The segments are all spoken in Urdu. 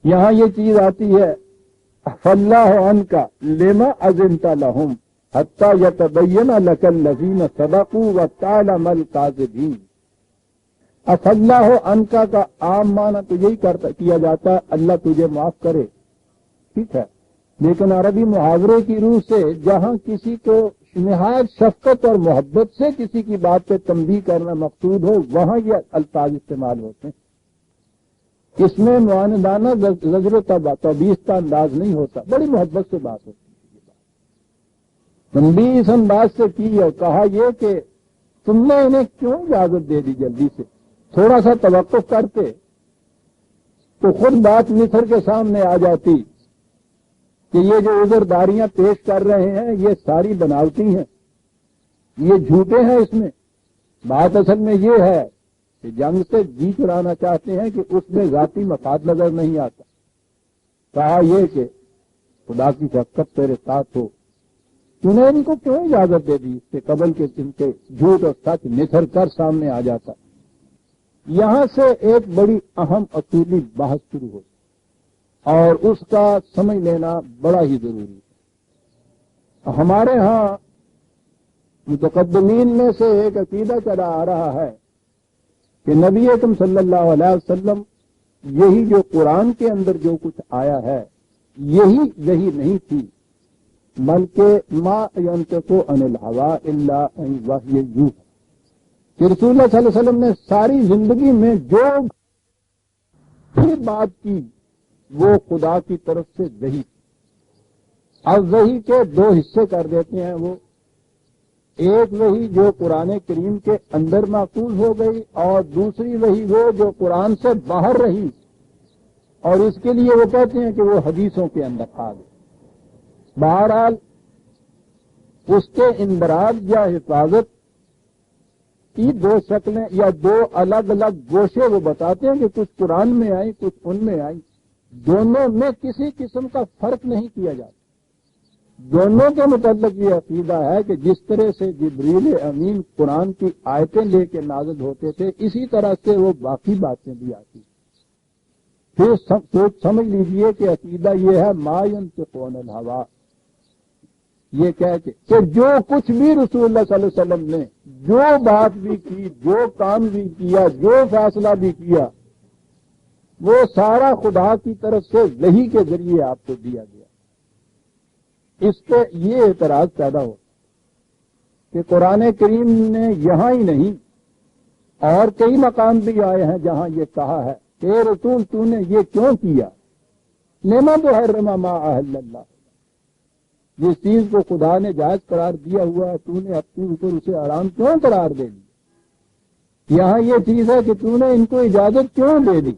یہاں یہ چیز آتی ہے فاللہ عنک لما اذنت لهم حتی یتبین لک الذین صدقوا وتعلم الکاذبین۔ افاللہ عنک کا عام معنی تو یہی کیا جاتا ہے اللہ تجھے معاف کرے، ٹھیک ہے، لیکن عربی محاورے کی روح سے جہاں کسی کو نہایت شفقت اور محبت سے کسی کی بات پہ تنبیہ کرنا مقصود ہو وہاں یہ الفاظ استعمال ہوتے ہیں۔ اس میں معاندانہ زجر و توبیخ کا انداز نہیں ہوتا، بڑی محبت سے بات ہوتی ہے۔ تنبیہ اس انداز سے کی اور کہا یہ کہ تم نے انہیں کیوں اجازت دے دی، جلدی سے تھوڑا سا توقف کرتے تو خود بات نکھر کے سامنے آ جاتی کہ یہ جو عذرداریاں پیش کر رہے ہیں یہ ساری بناوٹی ہیں، یہ جھوٹے ہیں۔ اس میں بات اصل میں یہ ہے کہ جنگ سے جی چڑانا چاہتے ہیں کہ اس میں ذاتی مفاد نظر نہیں آتا۔ کہا یہ کہ خدا کی شفقت تیرے ساتھ ہو، تو نے ان کو کیوں اجازت دے دی، اس سے قبل کے ان کے جھوٹ اور سچ نکھر کر سامنے آ جاتا۔ یہاں سے ایک بڑی اہم اصولی بحث شروع ہوتی اور اس کا سمجھ لینا بڑا ہی ضروری ہے۔ ہمارے ہاں متقدمین میں سے ایک عقیدہ چلا آ رہا ہے کہ نبی اکرم صلی اللہ علیہ وسلم یہی جو قرآن کے اندر جو کچھ آیا ہے یہی نہیں تھی، بلکہ ما ینطق عن الہوی الا وحی یوحی، کہ رسول اللہ صلی اللہ علیہ وسلم نے ساری زندگی میں جو بھی بات کی وہ خدا کی طرف سے وحی۔ اب وحی کے دو حصے کر دیتے ہیں وہ، ایک وحی جو قرآن کریم کے اندر محفوظ ہو گئی اور دوسری وحی وہ جو قرآن سے باہر رہی، اور اس کے لیے وہ کہتے ہیں کہ وہ حدیثوں کے اندر آ گئی۔ بہرحال اس کے اندراج یا حفاظت کی دو شکلیں یا دو الگ الگ گوشے وہ بتاتے ہیں کہ کچھ قرآن میں آئی کچھ ان میں آئی، دونوں میں کسی قسم کا فرق نہیں کیا جاتا۔ دونوں کے متعلق یہ عقیدہ ہے کہ جس طرح سے جبریل امین قرآن کی آیتیں لے کے نازل ہوتے تھے اسی طرح سے وہ باقی باتیں بھی آتی۔ پھر سوچ سمجھ لیجئے کہ عقیدہ یہ ہے ما ینطق عن الہوی، یہ کہہ کے کہ جو کچھ بھی رسول اللہ صلی اللہ علیہ وسلم نے جو بات بھی کی، جو کام بھی کیا، جو فیصلہ بھی کیا، وہ سارا خدا کی طرف سے وحی کے ذریعے آپ کو دیا گیا۔ اس پہ یہ اعتراض پیدا ہو کہ قرآن کریم نے یہاں ہی نہیں اور کئی مقام بھی آئے ہیں جہاں یہ کہا ہے کہ اے رسول تو نے یہ کیوں کیا، لما تحرم ما احل اللہ، جس چیز کو خدا نے جائز قرار دیا ہوا ہے تو نے اپنے اوپر اسے حرام کیوں قرار دے دی۔ یہاں یہ چیز ہے کہ تو نے ان کو اجازت کیوں دے دی۔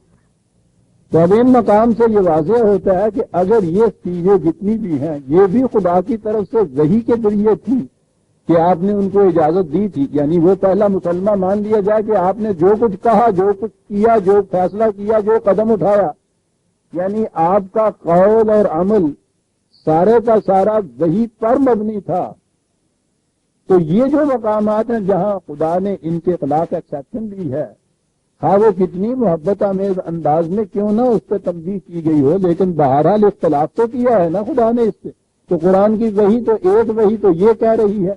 تو اب ان مقام سے یہ واضح ہوتا ہے کہ اگر یہ چیزیں جتنی بھی ہیں یہ بھی خدا کی طرف سے وحی کے ذریعے تھی کہ آپ نے ان کو اجازت دی تھی، یعنی وہ پہلا مسلمہ مان لیا جائے کہ آپ نے جو کچھ کہا، جو کچھ کیا، جو فیصلہ کیا، جو قدم اٹھایا، یعنی آپ کا قول اور عمل سارے کا سارا وحی پر مبنی تھا۔ تو یہ جو مقامات ہیں جہاں خدا نے ان کے خلاف ایکسیپشن دی ہے، ہاں وہ کتنی محبت آمیز انداز میں کیوں نہ اس پہ تنبیہ کی گئی ہو، لیکن بہرحال اختلاف تو کیا ہے نا خدا نے اس پہ۔ تو قرآن کی وحی تو ایک وحی تو یہ کہہ رہی ہے،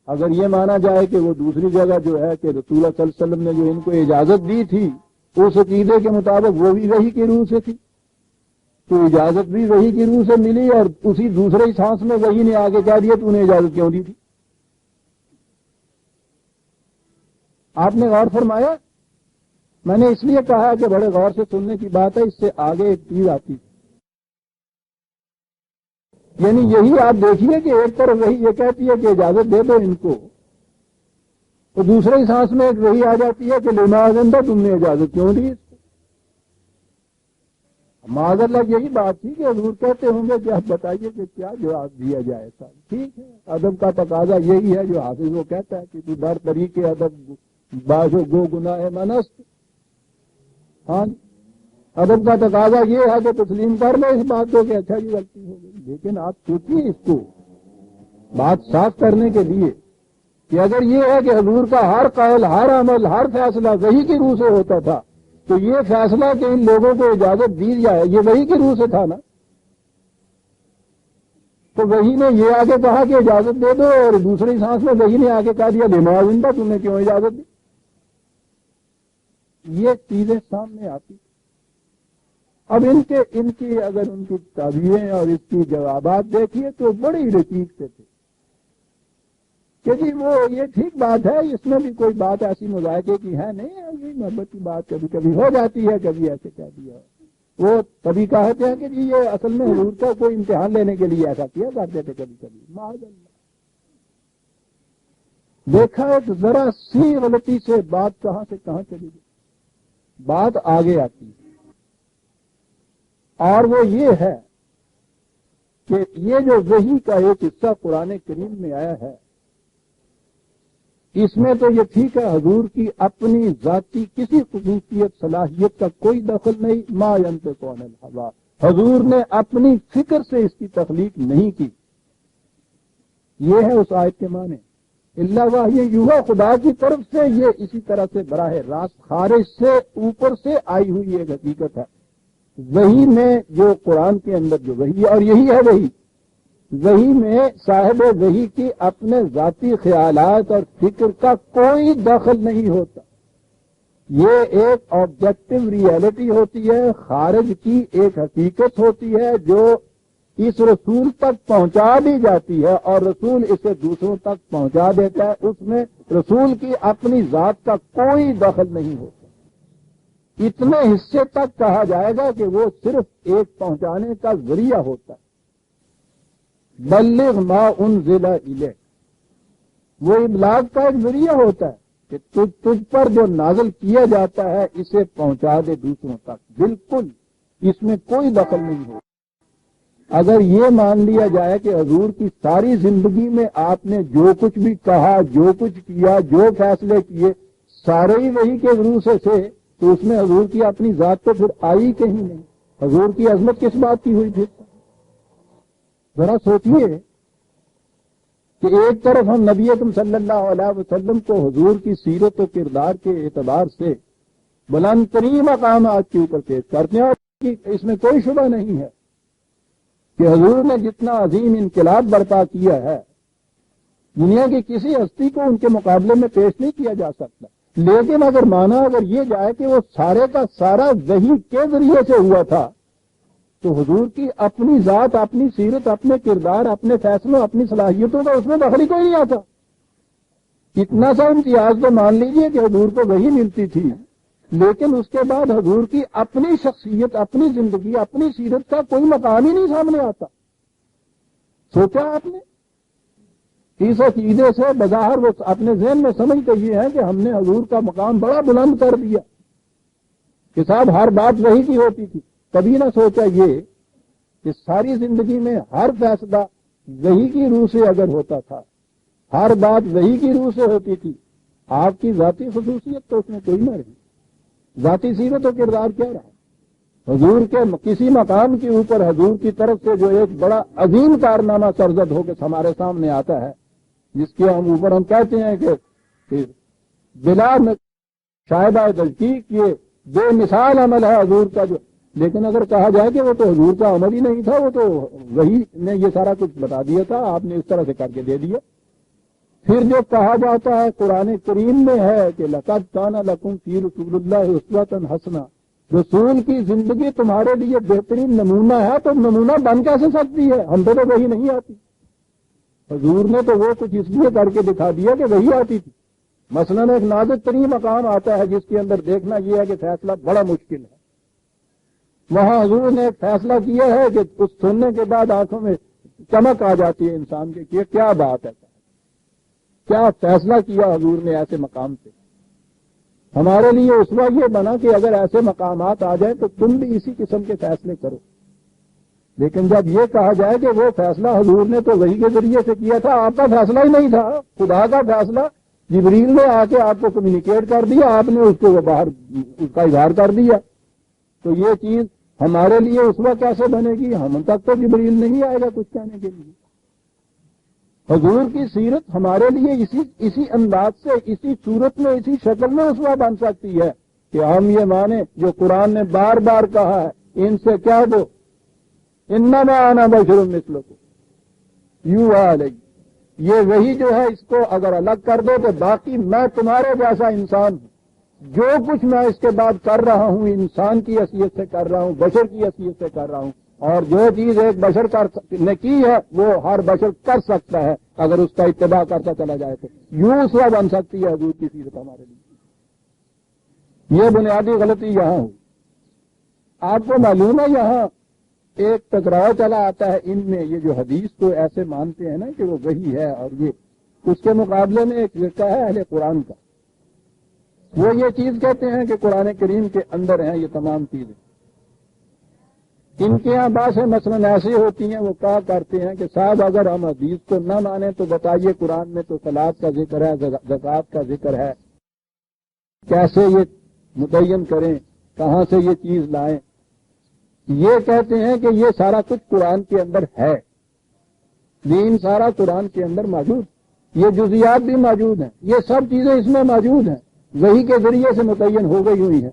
اگر یہ مانا جائے کہ وہ دوسری جگہ جو ہے کہ رسول اللہ صلی اللہ علیہ وسلم نے جو ان کو اجازت دی تھی اس عقیدے کے مطابق وہ بھی وحی کی روح سے تھی، تو اجازت بھی وحی کی روح سے ملی اور اسی دوسرے سانس میں وحی نے آگے کہہ دیا تو انہیں اجازت کیوں دی تھی۔ آپ نے غور فرمایا؟ میں نے اس لیے کہا کہ بڑے غور سے سننے کی بات ہے، اس سے آگے ایک چیز آتی ہے، یعنی یہی آپ دیکھیے کہ ایک طرف وہی یہ کہتی ہے کہ اجازت دے دو ان کو، تو دوسرے سانس میں ایک وہی آ جاتی ہے کہ لما اذنت، تم نے اجازت کیوں دی اس کو۔ معاذ اللہ یہی بات تھی کہ حضور کہتے ہوں گے کہ آپ بتائیے کہ کیا جواب دیا جائے سر، ٹھیک ہے ادب کا تقاضا یہی ہے جو حافظ وہ کہتا ہے کہ تو در طریقے ادب باشو گو گناہ منست، ہاں ادب کا تقاضا یہ ہے کہ تسلیم کر لیں اس بات کو کہ اچھا جی غلطی ہو گئی، لیکن آپ سوچیے اس کو بات صاف کرنے کے لیے کہ اگر یہ ہے کہ حضور کا ہر قول، ہر عمل، ہر فیصلہ وحی کی روح سے ہوتا تھا، تو یہ فیصلہ کہ ان لوگوں کو اجازت دی جائے یہ وحی کی روح سے تھا نا. تو وحی نے یہ آگے کہا کہ اجازت دے دو، اور دوسری سانس میں وحی نے آگے کہہ دیا لما زندہ تم نے کیوں اجازت دی. یہ چیزیں سامنے آتی. اب ان کی اگر ان کی تعبیریں اور اس کی جوابات دیکھیے تو بڑی رقیق سے تھے کہ جی وہ یہ ٹھیک بات ہے، اس میں بھی کوئی بات ایسی مذائقے کی ہے نہیں، یہ محبت کی بات کبھی کبھی ہو جاتی ہے، کبھی ایسے کہہ دیا. وہ کبھی کہتے ہیں کہ جی یہ اصل میں حضور کا کوئی امتحان لینے کے لیے ایسا کیا کرتے تھے کبھی کبھی. معاذ اللہ. دیکھا ایک ذرا سی غلطی سے بات کہاں سے کہاں چلی گئی. بات آگے آتی ہے اور وہ یہ ہے کہ یہ جو وحی کا ایک حصہ قرآن کریم میں آیا ہے، اس میں تو یہ ٹھیک ہے حضور کی اپنی ذاتی کسی خصوصیت صلاحیت کا کوئی دخل نہیں. ما ينطق عن الهوى، حضور نے اپنی فکر سے اس کی تخلیق نہیں کی. یہ ہے اس آیت کے معنی. اللہ وحی یوحی، خدا کی طرف سے یہ اسی طرح سے براہ راست خارج سے اوپر سے آئی ہوئی ایک حقیقت ہے. وحی میں جو قرآن کے اندر جو وحی ہے، اور یہی ہے وحی میں صاحب وحی کی اپنے ذاتی خیالات اور فکر کا کوئی دخل نہیں ہوتا. یہ ایک آبجیکٹو ریئلٹی ہوتی ہے، خارج کی ایک حقیقت ہوتی ہے جو اس رسول تک پہنچا دی جاتی ہے اور رسول اسے دوسروں تک پہنچا دیتا ہے. اس میں رسول کی اپنی ذات کا کوئی دخل نہیں ہوتا. اتنے حصے تک کہا جائے گا کہ وہ صرف ایک پہنچانے کا ذریعہ ہوتا ہے. بلغ ما انزل الیک، وہ ابلاغ کا ایک ذریعہ ہوتا ہے کہ تجھ پر جو نازل کیا جاتا ہے اسے پہنچا دے دوسروں تک. بالکل اس میں کوئی دخل نہیں ہوتا. اگر یہ مان لیا جائے کہ حضور کی ساری زندگی میں آپ نے جو کچھ بھی کہا، جو کچھ کیا، جو فیصلے کیے، سارے ہی وحی کے ذریعے سے تھے، تو اس میں حضور کی اپنی ذات تو پھر آئی کہیں نہیں. حضور کی عظمت کس بات کی ہوئی پھر؟ ذرا سوچیے کہ ایک طرف ہم نبی اکرم صلی اللہ علیہ وسلم کو حضور کی سیرت و کردار کے اعتبار سے بلند ترین مقامات کے اوپر پیش کرتے ہیں، اور اس میں کوئی شبہ نہیں ہے کہ حضور نے جتنا عظیم انقلاب برپا کیا ہے دنیا کی کسی ہستی کو ان کے مقابلے میں پیش نہیں کیا جا سکتا. لیکن اگر مانا اگر یہ جائے کہ وہ سارے کا سارا وحی کے ذریعے سے ہوا تھا، تو حضور کی اپنی ذات، اپنی سیرت، اپنے کردار، اپنے فیصلوں، اپنی صلاحیتوں کا اس میں دخل ہی کوئی نہیں آتا. اتنا سا امتیاز تو مان لیجئے کہ حضور کو وحی ملتی تھی، لیکن اس کے بعد حضور کی اپنی شخصیت، اپنی زندگی، اپنی سیرت کا کوئی مقام ہی نہیں سامنے آتا. سوچا آپ نے؟ اس عقیدے سے بظاہر وہ اپنے ذہن میں سمجھتے یہ ہے کہ ہم نے حضور کا مقام بڑا بلند کر دیا کہ صاحب ہر بات وحی کی ہوتی تھی. کبھی نہ سوچا یہ کہ ساری زندگی میں ہر فیصلہ وحی کی روح سے اگر ہوتا تھا، ہر بات وحی کی روح سے ہوتی تھی، آپ کی ذاتی خصوصیت تو اس میں کوئی نہ رہی. ذاتی سیرت و کردار کیا رہا؟ حضور کے کسی مقام کے اوپر حضور کی طرف سے جو ایک بڑا عظیم کارنامہ سرزد ہو کے ہمارے سامنے آتا ہے، جس کے اوپر ہم کہتے ہیں کہ بلا شاہدہ تحقیق یہ بے مثال عمل ہے حضور کا. جو لیکن اگر کہا جائے کہ وہ تو حضور کا عمل ہی نہیں تھا، وہ تو وہی نے یہ سارا کچھ بتا دیا تھا، آپ نے اس طرح سے کر کے دے دیا. پھر جو کہا جاتا ہے قرآن کریم میں ہے کہ لقد کان لکم فی رسول اللہ اسوۃ حسنہ، رسول کی زندگی تمہارے لیے بہترین نمونہ ہے. تو نمونہ بن کیسے سکتی ہے؟ ہم تو وہی نہیں آتی. حضور نے تو وہ کچھ اس لیے کر کے دکھا دیا کہ وہی آتی تھی. مثلاً ایک نازک ترین مقام آتا ہے جس کے اندر دیکھنا یہ ہے کہ فیصلہ بڑا مشکل ہے. وہاں حضور نے ایک فیصلہ کیا ہے کہ اس سننے کے بعد آنکھوں میں چمک آ جاتی ہے انسان کے کہ کیا بات ہے، کیا فیصلہ کیا حضور نے ایسے مقام سے. ہمارے لیے اسوہ یہ بنا کہ اگر ایسے مقامات آ جائیں تو تم بھی اسی قسم کے فیصلے کرو. لیکن جب یہ کہا جائے کہ وہ فیصلہ حضور نے تو وحی کے ذریعے سے کیا تھا، آپ کا فیصلہ ہی نہیں تھا، خدا کا فیصلہ جبریل نے آ کے آپ کو کمیونیکیٹ کر دیا، آپ نے اس کو باہر اس کا اظہار کر دیا، تو یہ چیز ہمارے لیے اسوہ کیسے بنے گی؟ ہم تک تو جبریل نہیں آئے گا کچھ کہنے کے لیے. حضور کی سیرت ہمارے لیے اسی انداز سے، اسی صورت میں، اسی شکل میں اسوہ بن سکتی ہے کہ ہم یہ مانیں جو قرآن نے بار بار کہا ہے، ان سے کہہ دو انما انا بشر مثلکم یوحی الی، یہ وہی جو ہے اس کو اگر الگ کر دو تو باقی میں تمہارے جیسا انسان ہوں، جو کچھ میں اس کے بعد کر رہا ہوں انسان کی حیثیت سے کر رہا ہوں، بشر کی حیثیت سے کر رہا ہوں، اور جو چیز ایک بشر نے کی ہے وہ ہر بشر کر سکتا ہے اگر اس کا اتباع کرتا چلا جائے تو یوں اسوہ بن سکتی ہے حضور کی سیرت ہمارے لیے۔ یہ بنیادی غلطی یہاں ہوئی۔ آپ کو معلوم ہے یہاں ایک ٹکراؤ چلا آتا ہے ان میں، یہ جو حدیث کو ایسے مانتے ہیں نا کہ وہ وہی ہے، اور یہ اس کے مقابلے میں ایک فرقہ ہے اہل قرآن کا، وہ یہ چیز کہتے ہیں کہ قرآن کریم کے اندر ہیں یہ تمام چیزیں۔ ان کے یہاں باتیں مثلاً ایسی ہوتی ہیں، وہ کہا کرتے ہیں کہ صاحب اگر ہم حدیث کو نہ مانیں تو بتائیے قرآن میں تو صلاۃ کا ذکر ہے، زکوٰۃ کا ذکر ہے، کیسے یہ متعین کریں، کہاں سے یہ چیز لائیں؟ یہ کہتے ہیں کہ یہ سارا کچھ قرآن کے اندر ہے، دین سارا قرآن کے اندر موجود، یہ جزیات بھی موجود ہیں، یہ سب چیزیں اس میں موجود ہیں، وحی کے ذریعے سے متعین ہو گئی ہوئی ہیں۔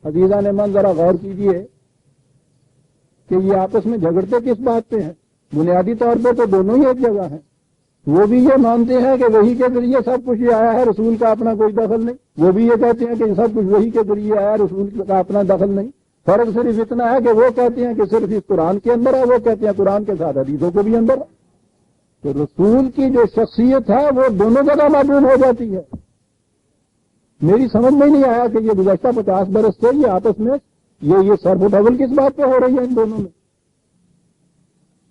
عزیزان من ذرا غور کیجئے کہ یہ آپس میں جھگڑتے کس بات پہ ہیں؟ بنیادی طور پہ تو دونوں ہی ایک جگہ ہیں۔ وہ بھی یہ مانتے ہیں کہ وحی کے ذریعے سب کچھ یہ آیا ہے، رسول کا اپنا کوئی دخل نہیں، وہ بھی یہ کہتے ہیں کہ سب کچھ وحی کے ذریعے آیا ہے، رسول کا اپنا دخل نہیں۔ فرق صرف اتنا ہے کہ وہ کہتے ہیں کہ صرف اس قرآن کے اندر ہے، وہ کہتے ہیں قرآن کے ساتھ حدیثوں کو بھی اندر ہے۔ تو رسول کی جو شخصیت ہے وہ دونوں جگہ معلوم ہو جاتی ہے۔ میری سمجھ میں نہیں آیا کہ یہ گزشتہ 50 برس سے یہ آپس میں یہ سرف و ڈبل کس بات پہ ہو رہی ہے ان دونوں میں۔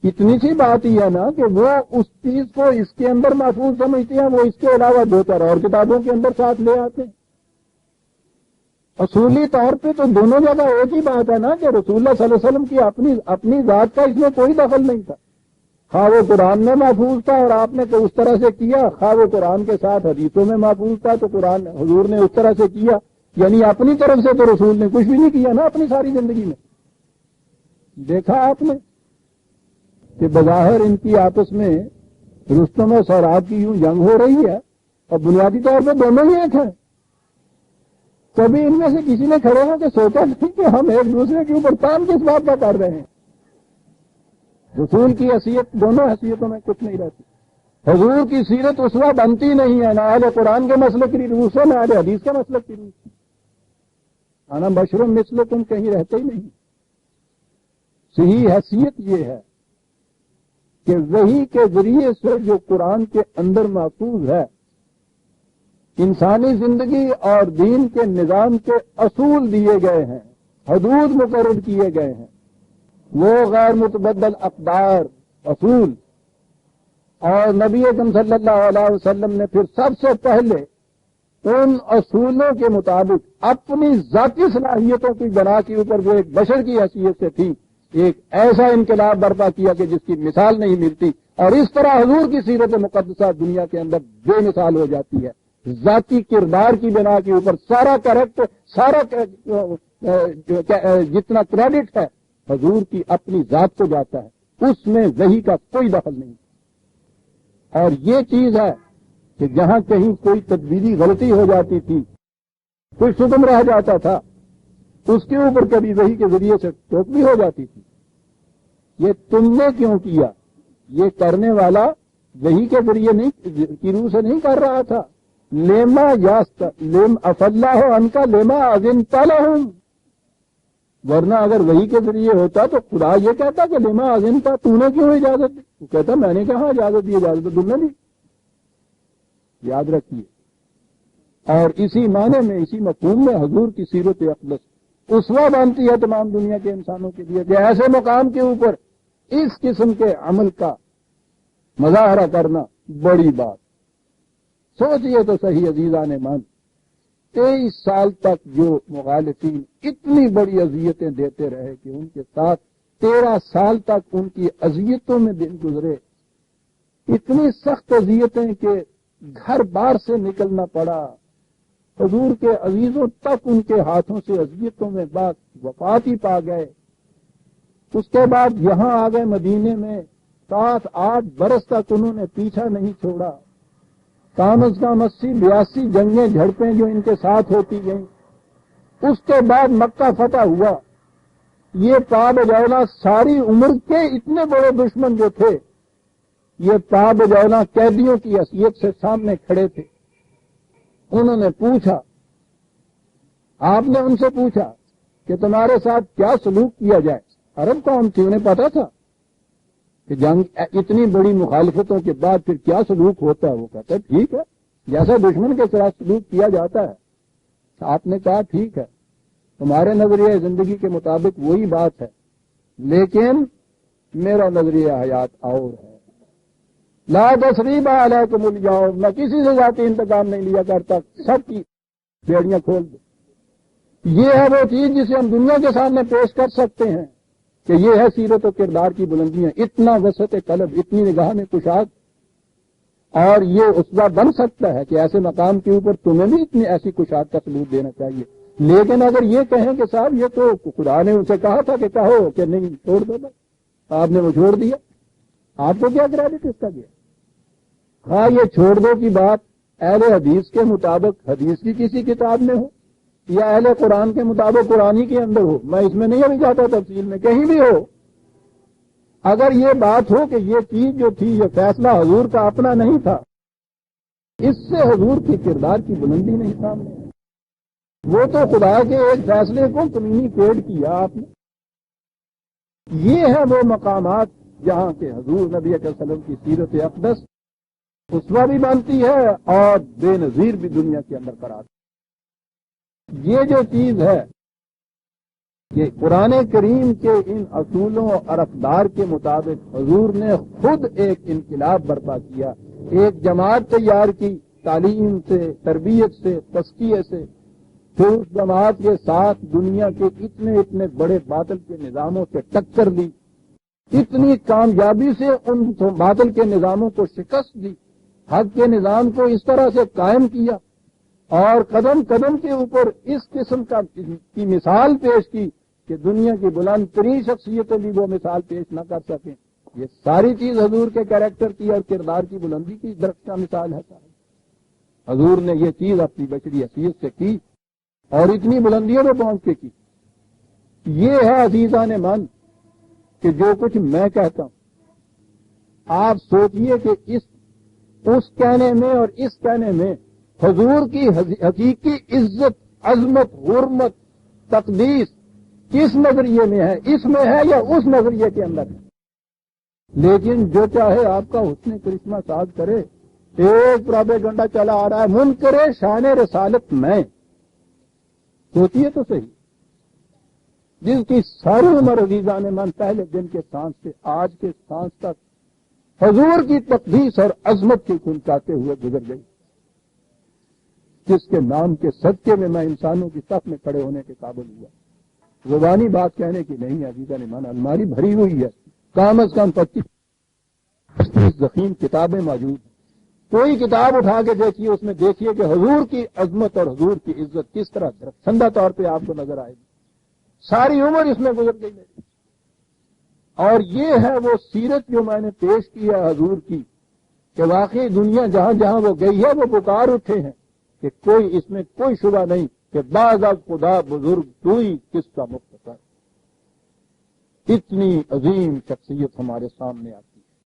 اتنی سی بات ہی ہے نا کہ وہ اس چیز کو اس کے اندر محفوظ سمجھتے ہیں، وہ اس کے علاوہ 2-4 اور کتابوں کے اندر ساتھ لے آتے ہیں۔ اصولی طور پہ تو دونوں جگہ ایک ہی بات ہے نا کہ رسول اللہ صلی اللہ علیہ وسلم کی اپنی ذات کا اس میں کوئی دخل نہیں تھا، خواہ وہ قرآن میں محفوظ تھا اور آپ نے اس طرح سے کیا، خواہ وہ قرآن کے ساتھ حدیثوں میں محفوظ تھا تو قرآن حضور نے اس طرح سے کیا، یعنی اپنی طرف سے تو رسول نے کچھ بھی نہیں کیا نا اپنی ساری زندگی میں۔ دیکھا آپ نے کہ بظاہر ان کی آپس میں رستم و سوراب کی یوں جنگ ہو رہی ہے اور بنیادی طور پہ دونوں ہی ایک ہیں۔ کبھی ان میں سے کسی نے کھڑے ہو کے سوچا نہیں کہ ہم ایک دوسرے کے اوپر کام کس بات کا کر رہے ہیں؟ رسول کی حیثیت دونوں حیثیتوں میں کچھ نہیں رہتی، حضور کی سیرت اسوہ بنتی نہیں ہے، نہ اہل قرآن کے مسلک کی روح سے، نہ اہل حدیث کے مسلک کی روح سے۔ انا بشر مثلکم کہیں رہتے ہی نہیں۔ صحیح حیثیت یہ ہے کہ وحی کے ذریعے سے جو قرآن کے اندر محفوظ ہے، انسانی زندگی اور دین کے نظام کے اصول دیے گئے ہیں، حدود مقرر کیے گئے ہیں، وہ غیر متبدل اقدار اصول، اور نبی اکرم صلی اللہ علیہ وسلم نے پھر سب سے پہلے ان اصولوں کے مطابق اپنی ذاتی صلاحیتوں کی بنا کے اوپر وہ ایک بشر کی حیثیت سے تھی، ایک ایسا انقلاب برپا کیا کہ جس کی مثال نہیں ملتی، اور اس طرح حضور کی سیرت مقدسہ دنیا کے اندر بے مثال ہو جاتی ہے۔ ذاتی کردار کی بنا کے اوپر سارا کریکٹر، سارا جتنا کریڈٹ ہے حضور کی اپنی ذات کو جاتا ہے، اس میں وحی کا کوئی دخل نہیں۔ اور یہ چیز ہے کہ جہاں کہیں کوئی تدبیری غلطی ہو جاتی تھی، کوئی شکم رہ جاتا تھا، اس کے اوپر کبھی وحی کے ذریعے سے ٹوک بھی ہو جاتی تھی۔ یہ تم نے کیوں کیا؟ یہ کرنے والا وحی کے ذریعے نہیں کی روح سے نہیں کر رہا تھا۔ لیما یاست لیم افلّہ ان کا لیما اذنت لہم، ورنہ اگر وحی کے ذریعے ہوتا تو خدا یہ کہتا کہ لیما اذنت، تو نے کیوں اجازت دی؟ وہ کہتا میں نے کہاں اجازت دی، اجازت تم نے دی۔ یاد رکھیے، اور اسی معنی میں، اسی مفہوم میں حضور کی سیرت اقدس اسوہ بنتی ہے تمام دنیا کے انسانوں کے لیے کہ ایسے مقام کے اوپر اس قسم کے عمل کا مظاہرہ کرنا بڑی بات۔ سوچئے تو صحیح عزیزان من، 23 سال تک جو مخالفین اتنی بڑی اذیتیں دیتے رہے کہ ان کے ساتھ 13 سال تک ان کی اذیتوں میں دن گزرے، اتنی سخت اذیتیں کہ گھر بار سے نکلنا پڑا، حضور کے عزیزوں تک ان کے ہاتھوں سے اذیتوں میں بعد وفات ہی پا گئے۔ اس کے بعد یہاں آ گئے مدینے میں، 7-8 برس تک انہوں نے پیچھا نہیں چھوڑا، کم از کم 80-82 جنگیں جھڑپیں جو ان کے ساتھ ہوتی گئیں، اس کے بعد مکہ فتح ہوا. یہ پا بجونا ساری عمر کے اتنے بڑے دشمن جو تھے یہ پا بجونا قیدیوں کی حیثیت سے سامنے کھڑے تھے. انہوں نے پوچھا, آپ نے ان سے پوچھا کہ تمہارے ساتھ کیا سلوک کیا جائے. عرب قوم تھی, انہیں پتا تھا کہ جنگ اتنی بڑی مخالفتوں کے بعد پھر کیا سلوک ہوتا ہے. وہ کہتا ہے ٹھیک ہے, جیسا دشمن کے ساتھ سلوک کیا جاتا ہے. آپ نے کہا ٹھیک ہے, تمہارے نظریہ زندگی کے مطابق وہی بات ہے, لیکن میرا نظریہ حیات اور ہے. لا تثریب علیکم اليوم, میں کسی سے ذاتی انتقام نہیں لیا کرتا, سب کی بیڑیاں کھول دو. یہ ہے وہ چیز جسے ہم دنیا کے سامنے پیش کر سکتے ہیں کہ یہ ہے سیرت و کردار کی بلندیاں. اتنا وسعت قلب, اتنی نگاہ میں کشاد, اور یہ اسوہ بن سکتا ہے کہ ایسے مقام کے اوپر تمہیں بھی اتنی ایسی کشاد کا سلوک دینا چاہیے. لیکن اگر یہ کہیں کہ صاحب یہ تو خدا نے اسے کہا تھا کہ کہو کہ نہیں چھوڑ دو, آپ نے وہ چھوڑ دیا, آپ کو کیا کریڈٹ اس کا گیا. ہاں یہ چھوڑ دو کی بات اہل حدیث کے مطابق حدیث کی کسی کتاب میں ہو یا اہل قرآن کے مطابق قرآنی کے اندر ہو, میں اس میں نہیں ابھی جاتا تفصیل میں, کہیں بھی ہو, اگر یہ بات ہو کہ یہ چیز جو تھی یہ فیصلہ حضور کا اپنا نہیں تھا, اس سے حضور کے کردار کی بلندی نہیں سامنے. وہ تو خدا کے ایک فیصلے کو کمیونیکیٹ کیا آپ نے. یہ ہے وہ مقامات جہاں کے حضور نبی صلی اللہ علیہ وسلم کی سیرت اقدس اسوہ بھی بنتی ہے اور بے نظیر بھی دنیا کے اندر قرار. یہ جو چیز ہے کہ قرآن کریم کے ان اصولوں اور افدار کے مطابق حضور نے خود ایک انقلاب برپا کیا, ایک جماعت تیار کی, تعلیم سے, تربیت سے, تزکیے سے, پھر اس جماعت کے ساتھ دنیا کے اتنے اتنے بڑے باطل کے نظاموں سے ٹکر دی, اتنی کامیابی سے ان باطل کے نظاموں کو شکست دی, حق کے نظام کو اس طرح سے قائم کیا, اور قدم قدم کے اوپر اس قسم کی مثال پیش کی کہ دنیا کی بلند ترین شخصیتیں بھی وہ مثال پیش نہ کر سکیں. یہ ساری چیز حضور کے کیریکٹر کی اور کردار کی بلندی کی درخشاں مثال ہے. حضور نے یہ چیز اپنی بشری حیثیت سے کی اور اتنی بلندیوں میں پہنچ کے کی. یہ ہے عزیزان من کہ جو کچھ میں کہتا ہوں آپ سوچئے کہ اس کہنے میں اور اس کہنے میں حضور کی حقیقی عزت, عظمت, حرمت, تقدیس کس نظریے میں ہے, اس میں ہے یا اس نظریے کے اندر ہے. لیکن جو چاہے آپ کا حسن کرشمہ ساز کرے, ایک پروپیگنڈا چلا آ رہا ہے منکر شان رسالت میں. سوچئے تو صحیح, جس کی ساری عمر عزیزان من پہلے دن کے سانس سے آج کے سانس تک حضور کی تقدیس اور عظمت کی کھنچاتے ہوئے گزر گئی, جس کے نام کے صدقے میں انسانوں کی صف میں کھڑے ہونے کے قابل ہوا. زبانی بات کہنے کی نہیں ہے عزیزان من, الماری بھری ہوئی ہے, کم از کم 25 ضخیم کتابیں موجود ہیں. کوئی کتاب اٹھا کے دیکھیے, اس میں دیکھیے کہ حضور کی عظمت اور حضور کی عزت کس طرح درخشندہ طور پہ آپ کو نظر آئے گی. ساری عمر اس میں گزر گئی میری. اور یہ ہے وہ سیرت جو میں نے پیش کی ہے حضور کی کہ واقعی دنیا جہاں جہاں وہ گئی ہے وہ پکار اٹھے ہیں کہ کوئی اس میں کوئی شبہ نہیں کہ بعض از خدا بزرگ تو ہی کس کا مختصر. اتنی عظیم شخصیت ہمارے سامنے آتی